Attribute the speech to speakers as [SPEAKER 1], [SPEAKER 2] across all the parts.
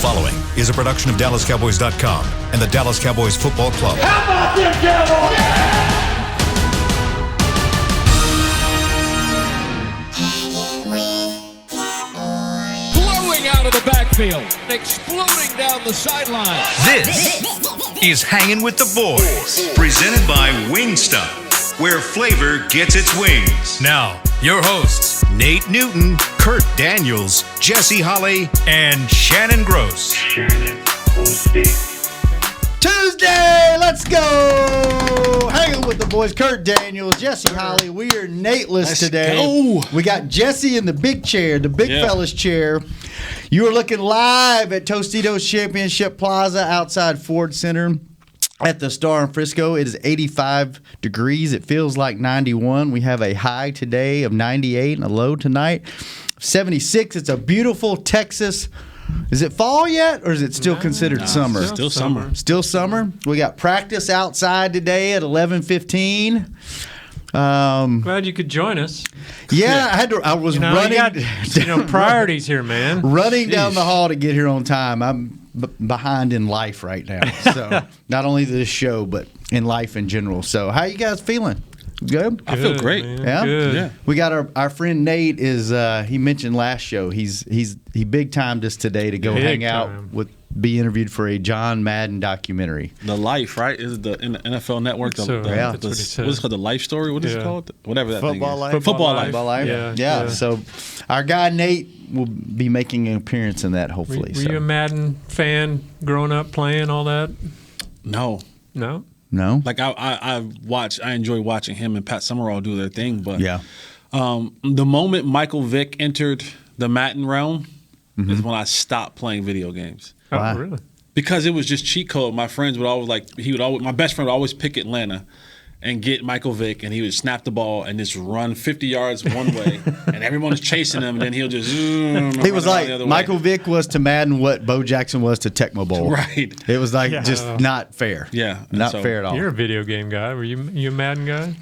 [SPEAKER 1] following is a production of DallasCowboys.com and the Dallas Cowboys Football Club.
[SPEAKER 2] How about them Cowboys?
[SPEAKER 3] Blowing out of the backfield, exploding down the sideline.
[SPEAKER 1] This is Hangin' with the Boys, presented by Wingstop, where flavor gets its wings. Now, your hosts, Nate Newton, Kurt Daniels, Jesse Holley, and Shannon Gross.
[SPEAKER 4] Tuesday, let's go! Hanging with the boys, Kurt Daniels, Jesse Holley. We are Nateless today.
[SPEAKER 5] Go.
[SPEAKER 4] We got Jesse in the big chair, the big fella's chair. You are looking live at Tostitos Championship Plaza outside Ford Center at the Star in Frisco. It is 85 degrees. It feels like 91. We have a high today of 98 and a low tonight 76. It's a beautiful Texas. Is it fall yet, or is it still considered summer?
[SPEAKER 5] Still summer.
[SPEAKER 4] Still summer. We got practice outside today at 11:15.
[SPEAKER 6] Glad you could join us.
[SPEAKER 4] Yeah, I was running.
[SPEAKER 6] You got, priorities here, man.
[SPEAKER 4] Running down the hall to get here on time. I'm behind in life right now. So not only this show, but in life in general. So how you guys feeling? Good?
[SPEAKER 5] I feel great.
[SPEAKER 6] Man.
[SPEAKER 4] Yeah?
[SPEAKER 6] Good.
[SPEAKER 4] Yeah. We got our friend Nate is he mentioned last show. He big timed us today to go hang out be interviewed for a John Madden documentary.
[SPEAKER 5] The Life, right? Is it the NFL Network?
[SPEAKER 6] That's what he said.
[SPEAKER 5] What's it called? The Life Story? What is it called? Whatever that
[SPEAKER 4] Football
[SPEAKER 5] thing
[SPEAKER 4] Life.
[SPEAKER 5] is. Football Life.
[SPEAKER 4] Football Life.
[SPEAKER 6] Yeah.
[SPEAKER 4] So our guy Nate will be making an appearance in that hopefully.
[SPEAKER 6] Were you a Madden fan growing up, playing all that?
[SPEAKER 5] No.
[SPEAKER 6] No?
[SPEAKER 4] No?
[SPEAKER 5] Like I enjoy watching him and Pat Summerall do their thing, but
[SPEAKER 4] Yeah.
[SPEAKER 5] The moment Michael Vick entered the Madden realm is when I stopped playing video games.
[SPEAKER 4] Wow.
[SPEAKER 6] Oh, really?
[SPEAKER 5] Because it was just cheat code. My friends would always my best friend would always pick Atlanta and get Michael Vick, and he would snap the ball and just run 50 yards one way, and everyone's chasing him, and then he'll just
[SPEAKER 4] He was like Michael Vick was to Madden what Bo Jackson was to Tecmo Bowl.
[SPEAKER 5] Right.
[SPEAKER 4] It was like just not fair.
[SPEAKER 5] Yeah.
[SPEAKER 4] Not
[SPEAKER 5] So-
[SPEAKER 4] fair at all.
[SPEAKER 6] You're a video game guy. Were you a Madden guy?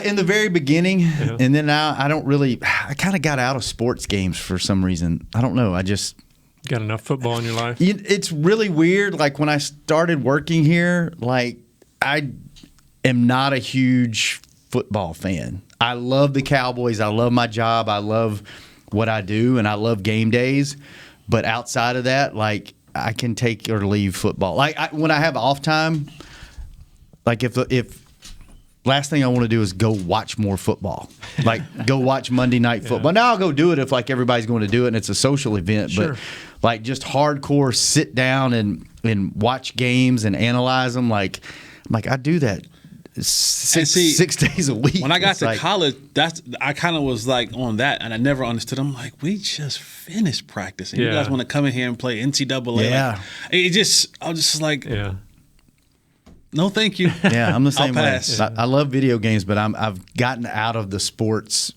[SPEAKER 4] In the very beginning, and then now I kind of got out of sports games for some reason. I don't know. I just
[SPEAKER 6] Got enough football in your life?
[SPEAKER 4] It's really weird. Like when I started working here, like I am not a huge football fan. I love the Cowboys. I love my job. I love what I do, and I love game days. But outside of that, like I can take or leave football. Like when I have off time, like if last thing I want to do is go watch more football. Like go watch Monday Night Football. Now I'll go do it if like everybody's going to do it and it's a social event.
[SPEAKER 6] Sure.
[SPEAKER 4] But like just hardcore sit down and watch games and analyze them. Like I do that six days a week.
[SPEAKER 5] When I got to college, I kind of was like on that, and I never understood. I'm like, we just finished practicing. You guys want to come in here and play NCAA?
[SPEAKER 4] Yeah.
[SPEAKER 5] Like, I was just like, no, thank you.
[SPEAKER 4] Yeah, I'm the same
[SPEAKER 5] I'll
[SPEAKER 4] way.
[SPEAKER 5] pass.
[SPEAKER 4] I love video games, but I've gotten out of the sports.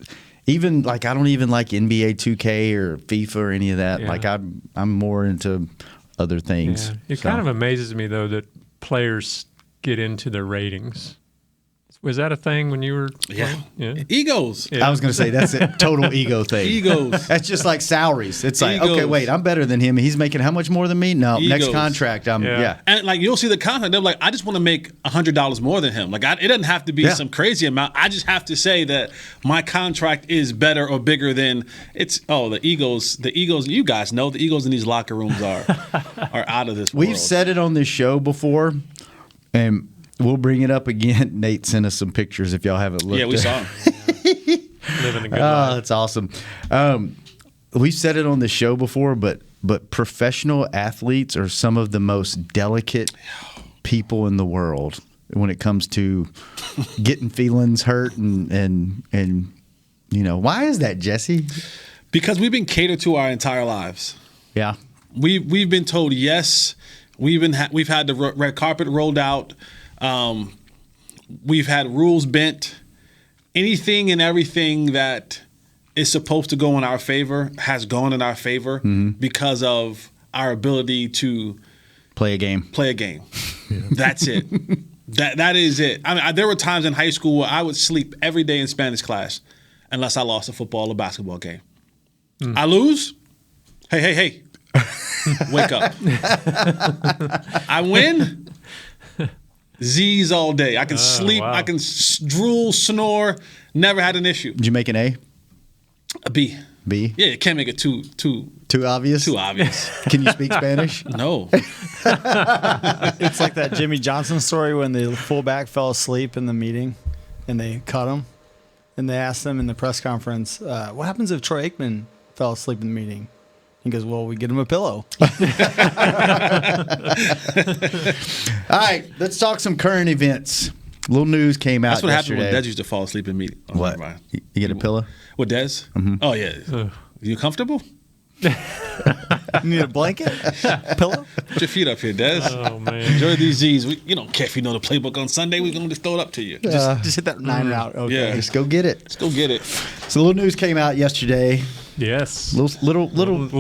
[SPEAKER 4] Even like I don't even like NBA 2K or FIFA or any of that.
[SPEAKER 6] Yeah.
[SPEAKER 4] Like I'm more into other things.
[SPEAKER 6] Yeah. It kind of amazes me though that players get into their ratings. Was that a thing when you were playing? Yeah.
[SPEAKER 5] Egos.
[SPEAKER 4] I was going to say that's a total ego thing.
[SPEAKER 5] Egos.
[SPEAKER 4] That's just like salaries. It's like,
[SPEAKER 5] Egos.
[SPEAKER 4] okay, wait, I'm better than him. He's making how much more than me? No, next
[SPEAKER 5] Egos.
[SPEAKER 4] contract, yeah.
[SPEAKER 5] And like you'll see the contract, they're like, I just want to make $100 more than him. Like it doesn't have to be some crazy amount. I just have to say that my contract is better or bigger than the egos. The egos, you guys know the egos in these locker rooms are out of this world.
[SPEAKER 4] We've said it on this show before, and we'll bring it up again. Nate sent us some pictures if y'all haven't looked.
[SPEAKER 5] Yeah, we saw them.
[SPEAKER 6] Living a good life.
[SPEAKER 4] That's awesome. We've said it on the show before, but professional athletes are some of the most delicate people in the world when it comes to getting feelings hurt and why is that, Jesse?
[SPEAKER 5] Because we've been catered to our entire lives.
[SPEAKER 4] Yeah.
[SPEAKER 5] We've been told yes. We've had the red carpet rolled out. We've had rules bent. Anything and everything that is supposed to go in our favor has gone in our favor because of our ability to
[SPEAKER 4] play a game.
[SPEAKER 5] That's it. That is it. I mean, there were times in high school where I would sleep every day in Spanish class unless I lost a football or basketball game. I lose? Hey. Wake up. I win. Z's all day. I can sleep.
[SPEAKER 6] Wow.
[SPEAKER 5] I can drool, snore. Never had an issue.
[SPEAKER 4] Did you make an A?
[SPEAKER 5] A B.
[SPEAKER 4] B?
[SPEAKER 5] Yeah, you can't make it too
[SPEAKER 4] obvious?
[SPEAKER 5] too obvious.
[SPEAKER 4] Can you speak Spanish?
[SPEAKER 5] No.
[SPEAKER 2] It's like that Jimmy Johnson story when the fullback fell asleep in the meeting and they cut him. And they asked him in the press conference, what happens if Troy Aikman fell asleep in the meeting? He goes, well, we get him a pillow.
[SPEAKER 4] All right, let's talk some current events. Little news came out
[SPEAKER 5] That's what
[SPEAKER 4] yesterday.
[SPEAKER 5] happened when Dez used to fall asleep in meeting. Oh,
[SPEAKER 4] What?
[SPEAKER 5] never mind.
[SPEAKER 4] You get a pillow?
[SPEAKER 5] With Dez? Oh, yeah. You comfortable?
[SPEAKER 2] You need a blanket? Pillow?
[SPEAKER 5] Put your feet up here, Dez.
[SPEAKER 6] Oh man.
[SPEAKER 5] Enjoy these Z's. You don't care if you know the playbook on Sunday. We're going to just throw it up to you.
[SPEAKER 2] Just hit that 9 out. Okay.
[SPEAKER 5] Yeah.
[SPEAKER 4] Just go get it.
[SPEAKER 5] Let's go get it.
[SPEAKER 4] So, little news came out yesterday.
[SPEAKER 6] Yes.
[SPEAKER 4] Little
[SPEAKER 6] news.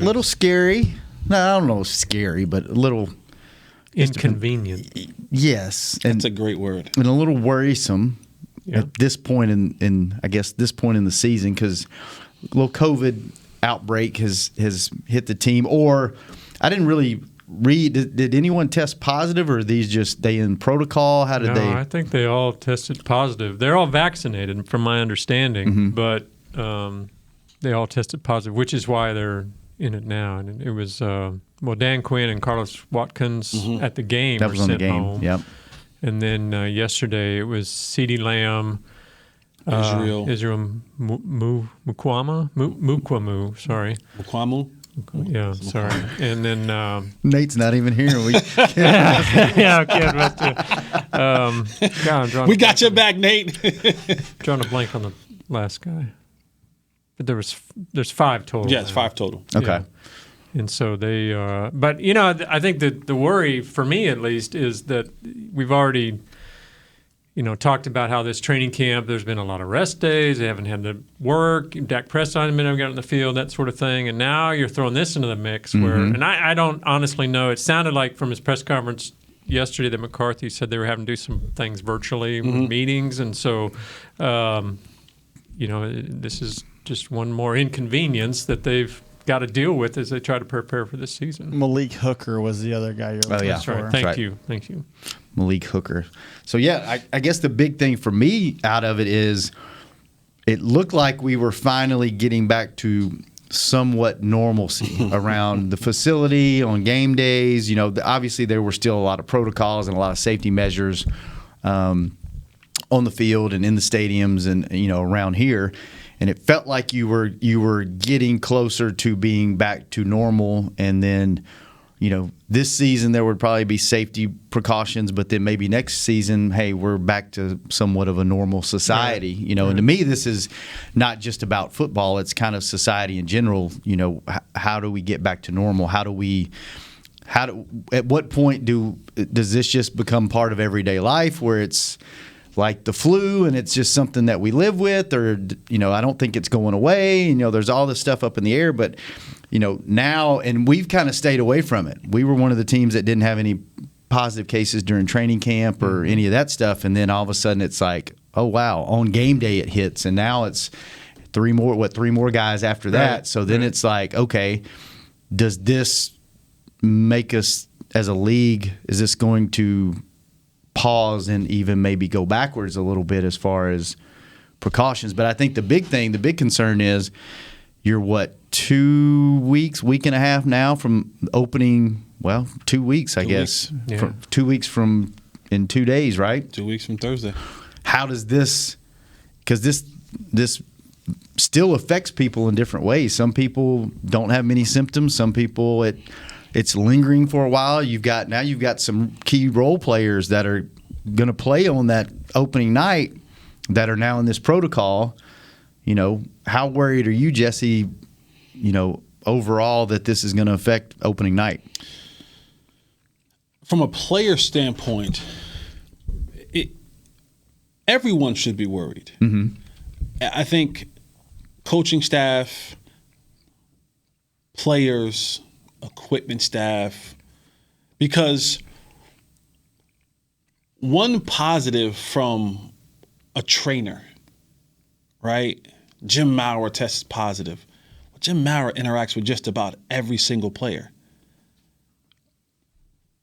[SPEAKER 4] little scary. No, I don't know, scary, but a little.
[SPEAKER 6] Inconvenient.
[SPEAKER 4] Yes, and
[SPEAKER 5] That's a great word.
[SPEAKER 4] and a little worrisome
[SPEAKER 6] Yeah.
[SPEAKER 4] at this point in I guess this point in the season because a little COVID outbreak has hit the team. Or I didn't really read. Did anyone test positive, or are these just they in protocol? How did
[SPEAKER 6] No,
[SPEAKER 4] they?
[SPEAKER 6] I think they all tested positive. They're all vaccinated, from my understanding, but they all tested positive, which is why they're in it now. And it was Dan Quinn and Carlos Watkins at the game.
[SPEAKER 4] That
[SPEAKER 6] were
[SPEAKER 4] was on the
[SPEAKER 6] sent
[SPEAKER 4] game.
[SPEAKER 6] home.
[SPEAKER 4] Yep.
[SPEAKER 6] And then yesterday it was CeeDee Lamb,
[SPEAKER 5] Israel
[SPEAKER 6] Mukwamu. Sorry.
[SPEAKER 5] Mukwamu.
[SPEAKER 6] Yeah, sorry. And then
[SPEAKER 4] Nate's not even here.
[SPEAKER 6] yeah, okay, God, I'm drawing.
[SPEAKER 5] We got your back, Nate.
[SPEAKER 6] Drawing a blank on the last guy. But there's 5 total.
[SPEAKER 5] Yeah, it's 5 total.
[SPEAKER 4] Okay.
[SPEAKER 6] Yeah. And so they, but I think that the worry for me at least is that we've already, talked about how this training camp, there's been a lot of rest days. They haven't had to work. Dak Prescott hasn't been able to get on the field, that sort of thing. And now you're throwing this into the mix where, and I don't honestly know. It sounded like from his press conference yesterday that McCarthy said they were having to do some things virtually, meetings. And so, this is just one more inconvenience that they've got to deal with as they try to prepare for this season.
[SPEAKER 2] Malik Hooker was the other guy you're looking
[SPEAKER 4] yeah.
[SPEAKER 2] for.
[SPEAKER 6] That's right. Thank you.
[SPEAKER 4] Malik Hooker. So, yeah, I guess the big thing for me out of it is it looked like we were finally getting back to somewhat normalcy around the facility on game days. Obviously there were still a lot of protocols and a lot of safety measures on the field and in the stadiums and, around here. And it felt like you were getting closer to being back to normal. And then, this season there would probably be safety precautions, but then maybe next season, hey, we're back to somewhat of a normal society.
[SPEAKER 6] Right.
[SPEAKER 4] And to me, this is not just about football; it's kind of society in general. How do we get back to normal? At what point does this just become part of everyday life where it's like the flu and it's just something that we live with, or I don't think it's going away. There's all this stuff up in the air, but now, and we've kind of stayed away from it. We were one of the teams that didn't have any positive cases during training camp or any of that stuff, and then all of a sudden it's like, oh wow, on game day it hits, and now it's 3 more guys after that.
[SPEAKER 6] Right.
[SPEAKER 4] So then it's like, okay, does this make us as a league? Is this going to pause and even maybe go backwards a little bit as far as precautions? But I think the big concern is you're 2 weeks, week and a half now from opening. Well, 2 weeks, I guess.
[SPEAKER 6] Yeah.
[SPEAKER 4] From 2 weeks from in 2 days, right?
[SPEAKER 5] 2 weeks from Thursday.
[SPEAKER 4] How does this? Because this still affects people in different ways. Some people don't have many symptoms. Some people it's lingering for a while. You've got some key role players that are going to play on that opening night that are now in this protocol. How worried are you, Jesse, overall that this is going to affect opening night?
[SPEAKER 5] From a player standpoint, everyone should be worried. Mm-hmm. I think coaching staff, players, equipment staff, because one positive from a trainer, right? Jim Maurer tests positive. Jim Maurer interacts with just about every single player.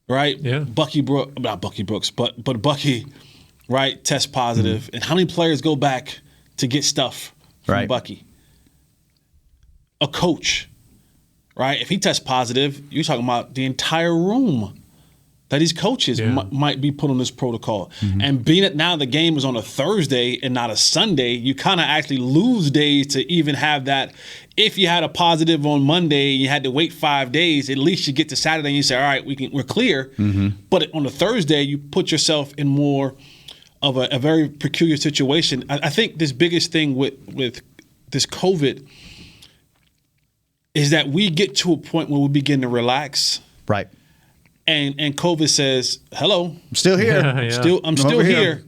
[SPEAKER 5] right?
[SPEAKER 6] Yeah.
[SPEAKER 5] Not Bucky Brooks, but Bucky, right? Test positive, and how many players go back to get stuff from Bucky? A coach, right? If he tests positive, you're talking about the entire room that these coaches might be put on this protocol. And being that now the game is on a Thursday and not a Sunday, you kind of actually lose days to even have that. If you had a positive on Monday and you had to wait 5 days, at least you get to Saturday and you say, all right, we're clear. But on a Thursday, you put yourself in more of a very peculiar situation. I think this biggest thing with this COVID is that we get to a point where we begin to relax.
[SPEAKER 4] Right.
[SPEAKER 5] And COVID says, hello. I'm
[SPEAKER 4] still here.
[SPEAKER 5] I'm still here.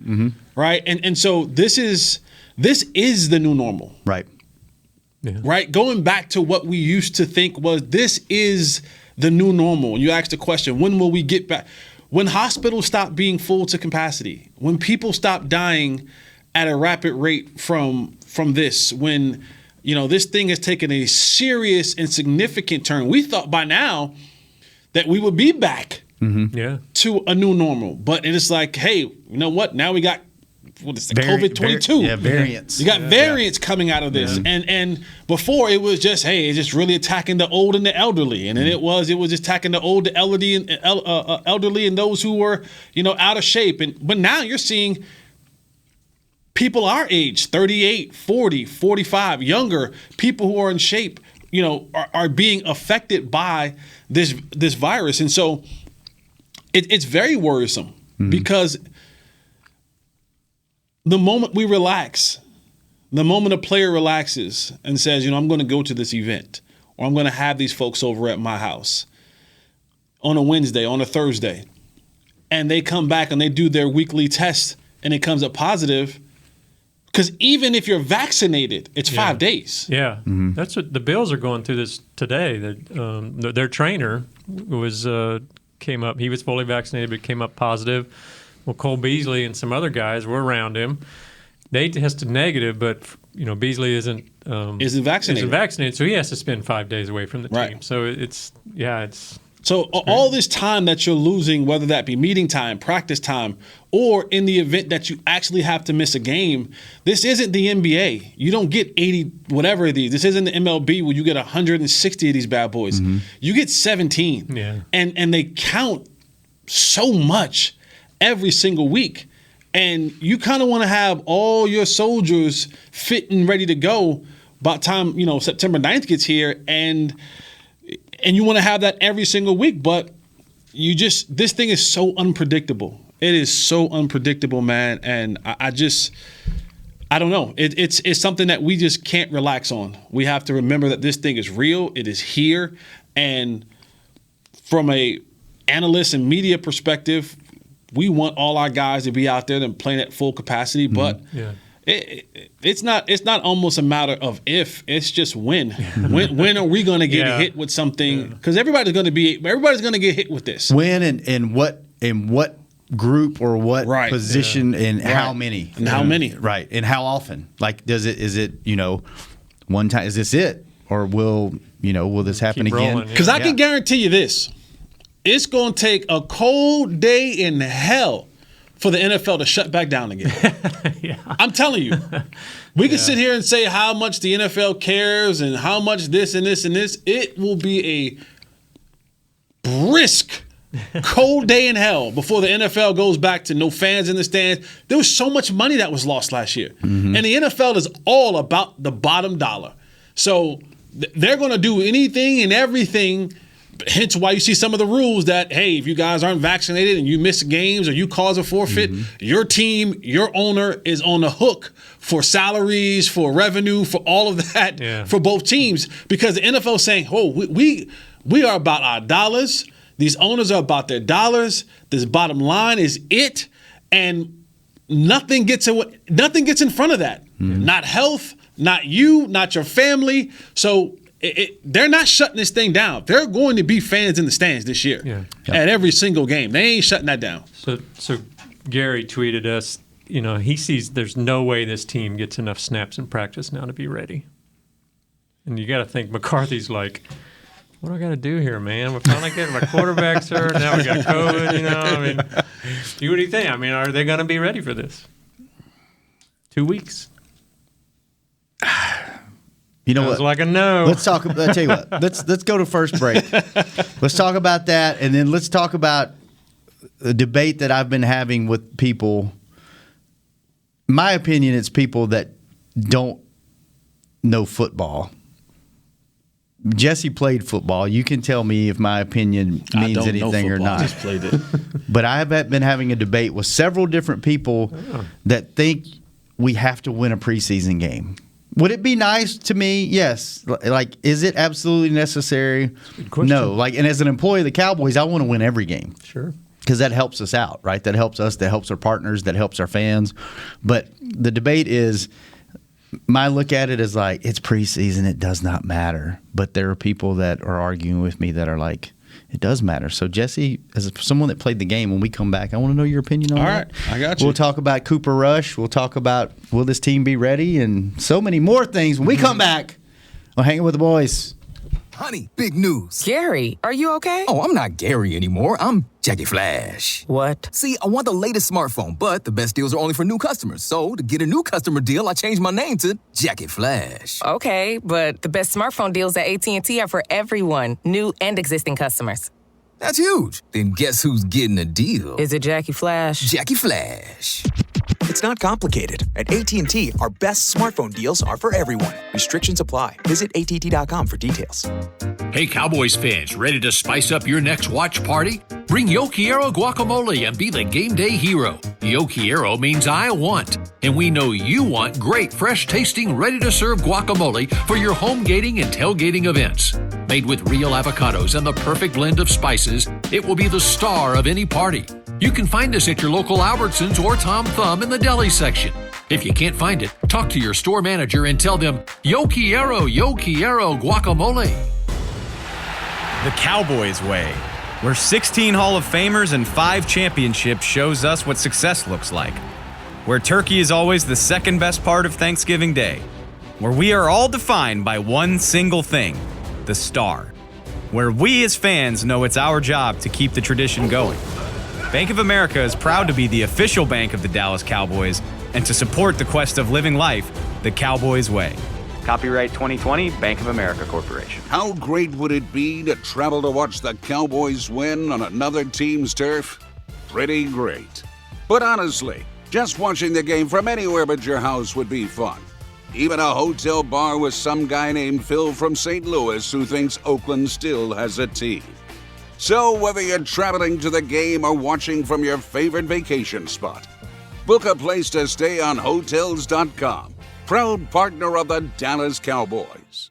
[SPEAKER 5] Right. And so this is the new normal.
[SPEAKER 4] Right.
[SPEAKER 6] Yeah.
[SPEAKER 5] Right. Going back to what we used to think was this is the new normal. You asked the question, when will we get back? When hospitals stop being full to capacity, when people stop dying at a rapid rate from this, when this thing has taken a serious and significant turn. We thought by now that we would be back to a new normal. But it's like, hey, you know what? Now we got COVID-22.
[SPEAKER 4] Variants.
[SPEAKER 5] You got variants coming out of this. And before it was just, hey, it's just really attacking the old and the elderly. And then it was just attacking the old, the elderly and those who were, out of shape. But now you're seeing people our age, 38, 40, 45, younger, people who are in shape, are being affected by this virus. And so it's very worrisome because the moment we relax, the moment a player relaxes and says, I'm going to go to this event or I'm going to have these folks over at my house on a Wednesday, on a Thursday, and they come back and they do their weekly test and it comes up positive. Because even if you're vaccinated, it's 5 days.
[SPEAKER 6] Yeah, that's what the Bills are going through this today. That their trainer came up. He was fully vaccinated, but came up positive. Well, Cole Beasley and some other guys were around him. They tested negative, but Beasley isn't vaccinated, so he has to spend 5 days away from the team. So it's.
[SPEAKER 5] So all this time that you're losing, whether that be meeting time, practice time, or in the event that you actually have to miss a game, this isn't the NBA. You don't get 80 whatever of these. This isn't the MLB where you get 160 of these bad boys. You get 17.
[SPEAKER 6] Yeah.
[SPEAKER 5] And they count so much every single week. And you kind of want to have all your soldiers fit and ready to go by the time, September 9th gets here and you want to have that every single week, but this thing is so unpredictable. It is so unpredictable, man. And I don't know. It's something that we just can't relax on. We have to remember that this thing is real. It is here. And from a analyst and media perspective, we want all our guys to be out there and playing at full capacity, but it's not almost a matter of if, it's just when. When are we going to get hit with something? Because everybody's going to get hit with this.
[SPEAKER 4] When and what group or what position and how many?
[SPEAKER 5] And how many?
[SPEAKER 4] Right. And how often? Like, is it one time? Is this it? Or will this happen again?
[SPEAKER 5] Because I can guarantee you this. It's going to take a cold day in hell for the NFL to shut back down again. I'm telling you. We can sit here and say how much the NFL cares and how much this and this and this. It will be a brisk, cold day in hell before the NFL goes back to no fans in the stands. There was so much money that was lost last year. And the NFL is all about the bottom dollar. So they're going to do anything and everything. Hence why you see some of the rules that, hey, if you guys aren't vaccinated and you miss games or you cause a forfeit, your team, your owner is on the hook for salaries, for revenue, for all of that for both teams. Because the NFL is saying, we are about our dollars. These owners are about their dollars. This bottom line is it. And nothing gets in front of that. Not health, not you, not your family. So they're not shutting this thing down. There are going to be fans in the stands this year at every single game. They ain't shutting that down.
[SPEAKER 6] So Gary tweeted us, he sees there's no way this team gets enough snaps in practice now to be ready. And you got to think McCarthy's like, what do I got to do here, man? We're finally getting my quarterbacks hurt. Now we got COVID, I mean, what do you think? I mean, are they going to be ready for this? 2 weeks.
[SPEAKER 4] You know
[SPEAKER 6] Sounds
[SPEAKER 4] what?
[SPEAKER 6] like a no.
[SPEAKER 4] Let's talk. I tell you what. Let's go to first break. Let's talk about that, and then let's talk about the debate that I've been having with people. My opinion, it's people that don't know football. Jesse played football. You can tell me if my opinion means anything or not.
[SPEAKER 5] I just played it.
[SPEAKER 4] But I have been having a debate with several different people that think we have to win a preseason game. Would it be nice to me? Yes. Like, is it absolutely necessary?
[SPEAKER 6] Good question.
[SPEAKER 4] No. Like, and as an employee of the Cowboys, I want to win every game.
[SPEAKER 6] Sure.
[SPEAKER 4] Because that helps us out, right? That helps us, that helps our partners, that helps our fans. But the debate is, my look at it is like, it's preseason, it does not matter. But there are people that are arguing with me that are like, it does matter. So, Jesse, as someone that played the game, when we come back, I want to know your opinion on that.
[SPEAKER 5] All right, I got you.
[SPEAKER 4] We'll talk about Cooper Rush. We'll talk about, will this team be ready? And so many more things when we come back on Hanging with the Boys.
[SPEAKER 7] Honey, big news.
[SPEAKER 8] Gary, are you okay?
[SPEAKER 7] Oh, I'm not Gary anymore. I'm Jackie Flash.
[SPEAKER 8] What?
[SPEAKER 7] See, I want the latest smartphone, but the best deals are only for new customers. So, to get a new customer deal, I changed my name to Jackie Flash.
[SPEAKER 8] Okay, but the best smartphone deals at AT&T are for everyone, new and existing customers.
[SPEAKER 7] That's huge. Then guess who's getting a deal?
[SPEAKER 8] Is it Jackie Flash?
[SPEAKER 7] Jackie Flash.
[SPEAKER 9] It's not complicated. At AT&T, our best smartphone deals are for everyone. Restrictions apply. Visit att.com for details.
[SPEAKER 3] Hey, Cowboys fans, ready to spice up your next watch party? Bring Yo Quiero guacamole and be the game day hero. Yo Quiero means I want, and we know you want great, fresh-tasting, ready-to-serve guacamole for your home gating and tailgating events. Made with real avocados and the perfect blend of spices, it will be the star of any party. You can find us at your local Albertsons or Tom Thumb in the deli section. If you can't find it, talk to your store manager and tell them, Yo Quiero guacamole.
[SPEAKER 10] The Cowboys way, where 16 Hall of Famers and 5 championships shows us what success looks like. Where turkey is always the second best part of Thanksgiving Day. Where we are all defined by one single thing, the star. Where we as fans know it's our job to keep the tradition going. Bank of America is proud to be the official bank of the Dallas Cowboys and to support the quest of living life the Cowboys way.
[SPEAKER 11] Copyright 2020, Bank of America Corporation.
[SPEAKER 12] How great would it be to travel to watch the Cowboys win on another team's turf? Pretty great. But honestly, just watching the game from anywhere but your house would be fun. Even a hotel bar with some guy named Phil from St. Louis who thinks Oakland still has a team. So whether you're traveling to the game or watching from your favorite vacation spot, book a place to stay on Hotels.com. Proud partner of the Dallas Cowboys.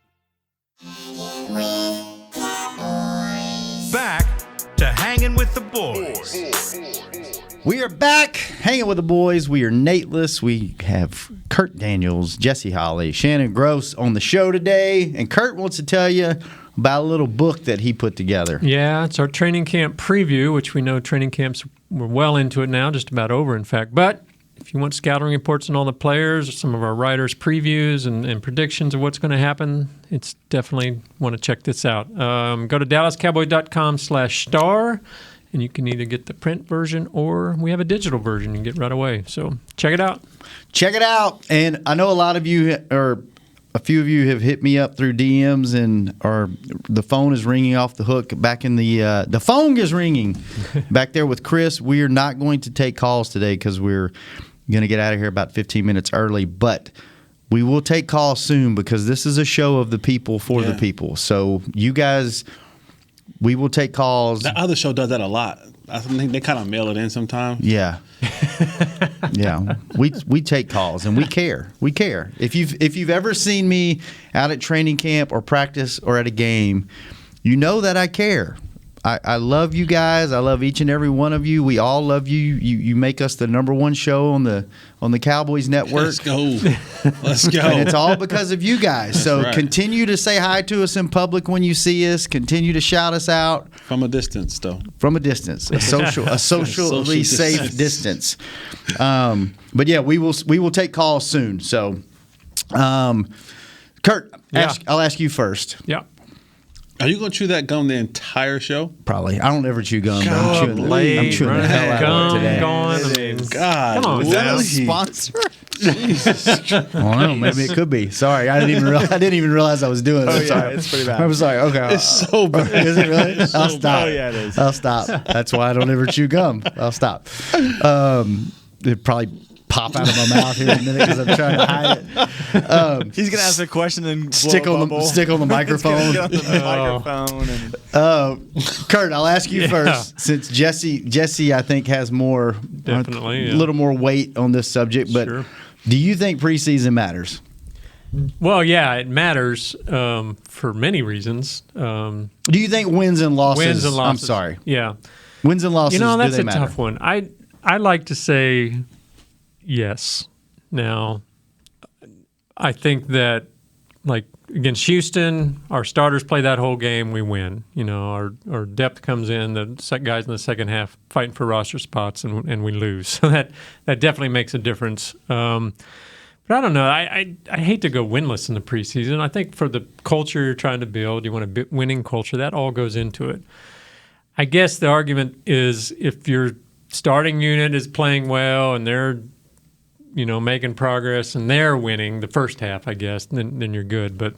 [SPEAKER 1] Back to Hanging with the Boys.
[SPEAKER 4] We are back, Hanging with the Boys. We are Nateless. We have Kurt Daniels, Jesse Holley, Shannon Gross on the show today. And Kurt wants to tell you about a little book that he put together.
[SPEAKER 6] Yeah, it's our training camp preview, which we know training camps, we're well into it now, just about over, in fact. But if you want scouting reports on all the players, some of our writers' previews and predictions of what's going to happen, it's definitely want to check this out. Go to dallascowboy.com/star, and you can either get the print version or we have a digital version you can get right away. So check it out.
[SPEAKER 4] Check it out. And I know a lot of you, or a few of you, have hit me up through DMs, and or the phone is ringing off the hook back in the phone is ringing back there with Chris. We are not going to take calls today because we're going to get out of here about 15 minutes early, but we will take calls soon because this is a show of the people for the people. So you guys, we will take calls.
[SPEAKER 5] That other show does that a lot. I think they kind of mail it in sometimes.
[SPEAKER 4] Yeah. Yeah. We take calls and we care. We care. If you've ever seen me out at training camp or practice or at a game, you know that I care. I love you guys. I love each and every one of you. We all love you. You make us the number one show on the Cowboys Network.
[SPEAKER 5] Let's go. Let's go.
[SPEAKER 4] And it's all because of you guys. So
[SPEAKER 5] right.
[SPEAKER 4] Continue to say hi to us in public when you see us. Continue to shout us out.
[SPEAKER 5] From a distance, though.
[SPEAKER 4] From a distance. A socially safe distance. But yeah, we will take calls soon. So Kurt, I'll ask you first.
[SPEAKER 6] Yeah.
[SPEAKER 5] Are you going to chew that gum the entire show?
[SPEAKER 4] Probably. I don't ever chew gum. But
[SPEAKER 5] God,
[SPEAKER 4] I'm chewing the hell out of it today.
[SPEAKER 6] Gone. I mean,
[SPEAKER 5] God,
[SPEAKER 6] come on,
[SPEAKER 2] Is that a
[SPEAKER 6] man.
[SPEAKER 2] sponsor?
[SPEAKER 4] I don't know. Maybe it could be. Sorry, I didn't even realize I was doing it.
[SPEAKER 2] Oh,
[SPEAKER 4] I'm
[SPEAKER 2] yeah,
[SPEAKER 4] sorry.
[SPEAKER 2] it's pretty bad.
[SPEAKER 4] I'm sorry. Okay,
[SPEAKER 5] It's so bad.
[SPEAKER 4] Is it really? I'll stop.
[SPEAKER 2] Oh, yeah, it is.
[SPEAKER 4] I'll stop. That's why I don't ever chew gum. I'll stop. It probably pop out of my mouth here in a minute because I'm trying to hide it.
[SPEAKER 2] He's gonna ask a question and
[SPEAKER 4] Stick on the microphone.
[SPEAKER 2] Get on the microphone and
[SPEAKER 4] Kurt, I'll ask you first, since Jesse, I think, has more,
[SPEAKER 6] Definitely,
[SPEAKER 4] a
[SPEAKER 6] yeah.
[SPEAKER 4] little more weight on this subject. But
[SPEAKER 6] Sure.
[SPEAKER 4] do you think preseason matters?
[SPEAKER 6] Well, yeah, it matters for many reasons.
[SPEAKER 4] Do you think wins and losses? I'm sorry.
[SPEAKER 6] Yeah.
[SPEAKER 4] Wins and losses.
[SPEAKER 6] That's
[SPEAKER 4] do they
[SPEAKER 6] a
[SPEAKER 4] matter?
[SPEAKER 6] tough one. I like to say yes. Now, I think that, like against Houston, our starters play that whole game, we win. Our depth comes in, the guys in the second half fighting for roster spots, and we lose. So that definitely makes a difference. But I don't know. I hate to go winless in the preseason. I think for the culture you're trying to build, you want a winning culture. That all goes into it. I guess the argument is if your starting unit is playing well and they're making progress and they're winning the first half, I guess, then you're good. But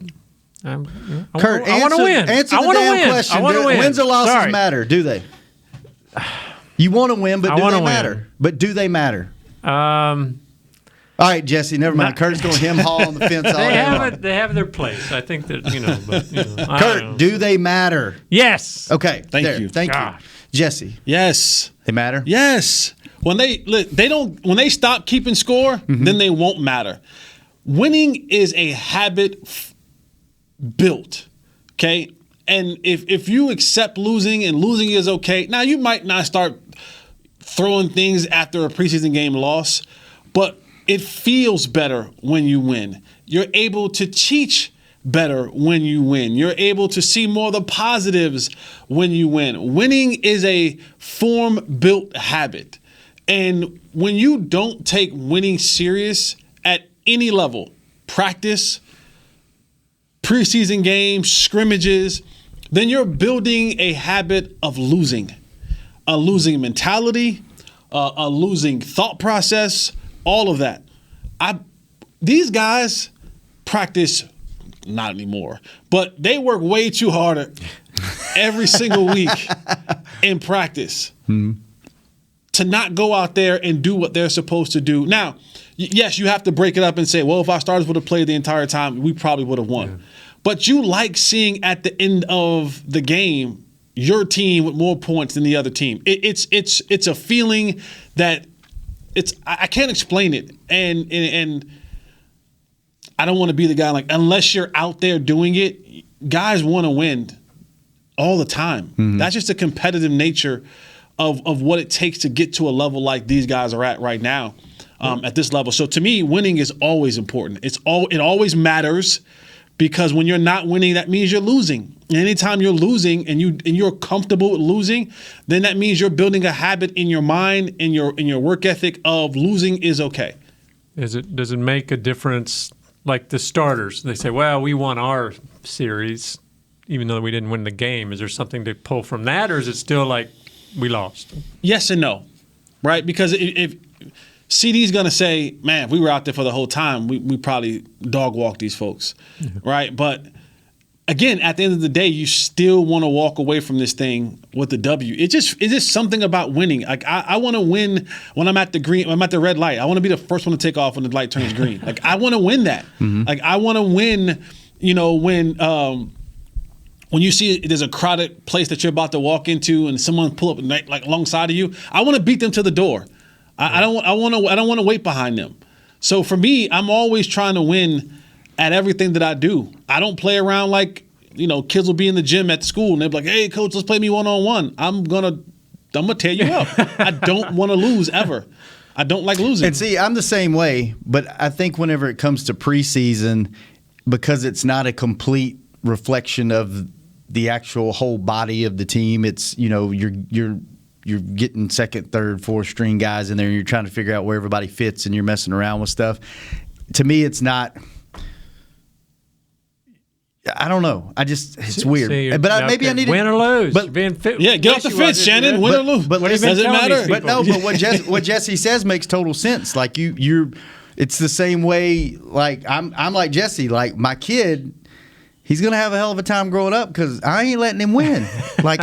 [SPEAKER 4] Kurt,
[SPEAKER 6] I want to win.
[SPEAKER 4] Answer
[SPEAKER 6] I
[SPEAKER 4] the
[SPEAKER 6] want to
[SPEAKER 4] damn
[SPEAKER 6] win.
[SPEAKER 4] question.
[SPEAKER 6] I want to win.
[SPEAKER 4] Wins or losses
[SPEAKER 6] Sorry.
[SPEAKER 4] matter? Do they? You want to win, but do they matter?
[SPEAKER 6] Win.
[SPEAKER 4] But do they matter? All right, Jesse, never mind. Kurt's going hem haul on the fence all day long.
[SPEAKER 6] They have their place. I think that, but, I
[SPEAKER 4] Kurt,
[SPEAKER 6] don't know.
[SPEAKER 4] do they matter?
[SPEAKER 6] Yes.
[SPEAKER 4] Okay.
[SPEAKER 5] Thank you.
[SPEAKER 4] Thank you. Jesse,
[SPEAKER 5] Yes.
[SPEAKER 4] they matter?
[SPEAKER 5] Yes. When they stop keeping score, then they won't matter. Winning is a habit built. Okay? And if you accept losing and losing is okay, now you might not start throwing things after a preseason game loss, but it feels better when you win. You're able to teach better when you win. You're able to see more of the positives when you win. Winning is a form-built habit. And when you don't take winning serious at any level, practice, preseason games, scrimmages, then you're building a habit of losing. A losing mentality, a losing thought process, all of that. These guys practice, not anymore, but they work way too hard every single week in practice to not go out there and do what they're supposed to do. Now, yes, you have to break it up and say, well, if our starters would have played the entire time, we probably would have won. Yeah. But you like seeing at the end of the game your team with more points than the other team. It's a feeling that I can't explain it, and I don't want to be the guy unless you're out there doing it, guys want to win all the time. Mm-hmm. That's just the competitive nature of what it takes to get to a level like these guys are at right now, at this level. So to me, winning is always important. It always matters, because when you're not winning, that means you're losing. And anytime you're losing and you're comfortable with losing, then that means you're building a habit in your mind and your work ethic of losing is okay.
[SPEAKER 6] Does it make a difference? Like the starters, they say, well, we won our series, even though we didn't win the game. Is there something to pull from that, or is it still like we lost?
[SPEAKER 5] Yes and no, right? Because if CD's going to say, man, if we were out there for the whole time, we probably dog walk these folks, right? But again, at the end of the day, you still want to walk away from this thing with the W. It's just something about winning. Like I want to win when I'm at the red light. I want to be the first one to take off when the light turns green. Like I want to win that. Mm-hmm. Like I want to win. When you see there's a crowded place that you're about to walk into and someone pull up like alongside of you, I want to beat them to the door. I don't want to wait behind them. So for me, I'm always trying to win at everything that I do. I don't play around like, kids will be in the gym at school and they'll be like, hey, coach, let's play me one-on-one. I'm gonna tear you up. I don't want to lose ever. I don't like losing.
[SPEAKER 4] And see, I'm the same way, but I think whenever it comes to preseason, because it's not a complete reflection of the actual whole body of the team, it's, you're getting second, third, fourth string guys in there and you're trying to figure out where everybody fits and you're messing around with stuff. To me, it's not I don't know. It's weird.
[SPEAKER 6] See,
[SPEAKER 4] but maybe I need to
[SPEAKER 6] win or lose.
[SPEAKER 4] But
[SPEAKER 6] being fit,
[SPEAKER 5] Yeah, get off the fence, Shannon. Win or lose.
[SPEAKER 4] But
[SPEAKER 6] What have you been
[SPEAKER 5] does it
[SPEAKER 6] telling
[SPEAKER 5] matter?
[SPEAKER 6] these
[SPEAKER 4] But
[SPEAKER 6] people?
[SPEAKER 4] no, but what Jesse says makes total sense. Like you're it's the same way. Like I'm like Jesse. Like my kid, he's gonna have a hell of a time growing up because I ain't letting him win. Like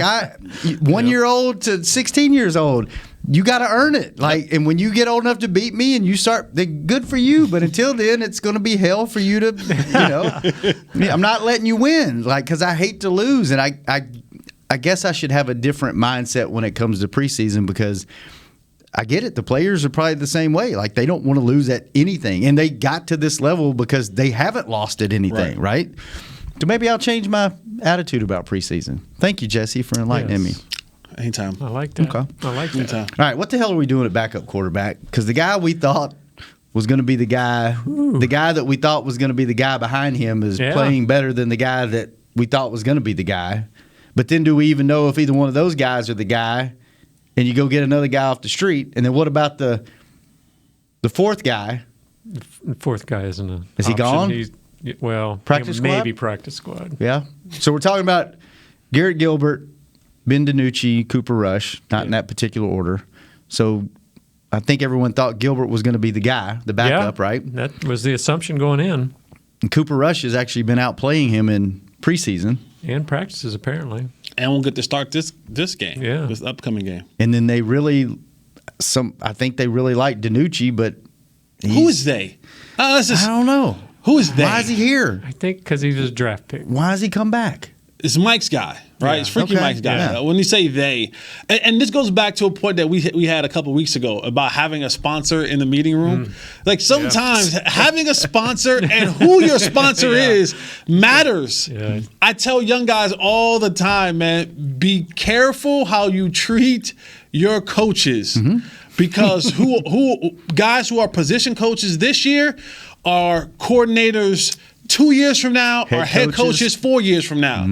[SPEAKER 4] 1 year old to 16 years old, you got to earn it. Like, and when you get old enough to beat me, and you start, then good for you. But until then, it's gonna be hell for you to, I'm not letting you win. Like, because I hate to lose, and I guess I should have a different mindset when it comes to preseason because I get it. The players are probably the same way. Like they don't want to lose at anything, and they got to this level because they haven't lost at anything, right? So maybe I'll change my attitude about preseason. Thank you, Jesse, for enlightening me.
[SPEAKER 5] Anytime.
[SPEAKER 6] I like that.
[SPEAKER 4] Okay.
[SPEAKER 6] I like that.
[SPEAKER 5] Anytime.
[SPEAKER 4] All right, what the hell are we doing at backup quarterback? Because the guy we thought was going to be the guy that we thought was going to be the guy behind him is playing better than the guy that we thought was going to be the guy. But then do we even know if either one of those guys are the guy? And you go get another guy off the street, and then what about the fourth guy?
[SPEAKER 6] The fourth guy isn't a.
[SPEAKER 4] Is he gone?
[SPEAKER 6] Practice
[SPEAKER 4] squad?
[SPEAKER 6] Maybe practice squad.
[SPEAKER 4] Yeah. So we're talking about Garrett Gilbert, Ben DiNucci, Cooper Rush, not in that particular order. So I think everyone thought Gilbert was going to be the guy, the backup, right?
[SPEAKER 6] That was the assumption going in.
[SPEAKER 4] And Cooper Rush has actually been out playing him in preseason.
[SPEAKER 6] And practices, apparently.
[SPEAKER 5] And we'll get to start this game, this upcoming game.
[SPEAKER 4] And then I think they really like DiNucci, but
[SPEAKER 5] who is they?
[SPEAKER 4] I don't know.
[SPEAKER 5] Who is they?
[SPEAKER 4] Why is he here?
[SPEAKER 6] I think because he was a draft pick.
[SPEAKER 4] Why has he come back?
[SPEAKER 5] It's Mike's guy, right?
[SPEAKER 6] Yeah.
[SPEAKER 5] It's freaking
[SPEAKER 4] Okay,
[SPEAKER 5] Mike's guy.
[SPEAKER 4] yeah.
[SPEAKER 5] When you say they, and this goes back to a point that we had a couple weeks ago about having a sponsor in the meeting room. Like sometimes having a sponsor and who your sponsor is matters.
[SPEAKER 6] Yeah.
[SPEAKER 5] I tell young guys all the time, man, be careful how you treat your coaches because who guys who are position coaches this year are coordinators 2 years from now or head coaches 4 years from now.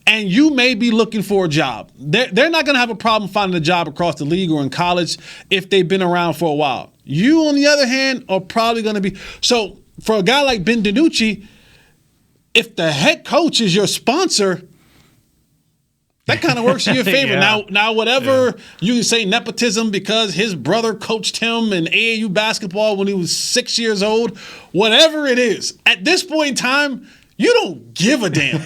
[SPEAKER 5] And you may be looking for a job. They're not going to have a problem finding a job across the league or in college if they've been around for a while. You, on the other hand, are probably going to be. So for a guy like Ben DiNucci, if the head coach is your sponsor, that kind of works in your favor. Now, whatever you can say nepotism because his brother coached him in AAU basketball when he was 6 years old, whatever it is, at this point in time, you don't give a damn.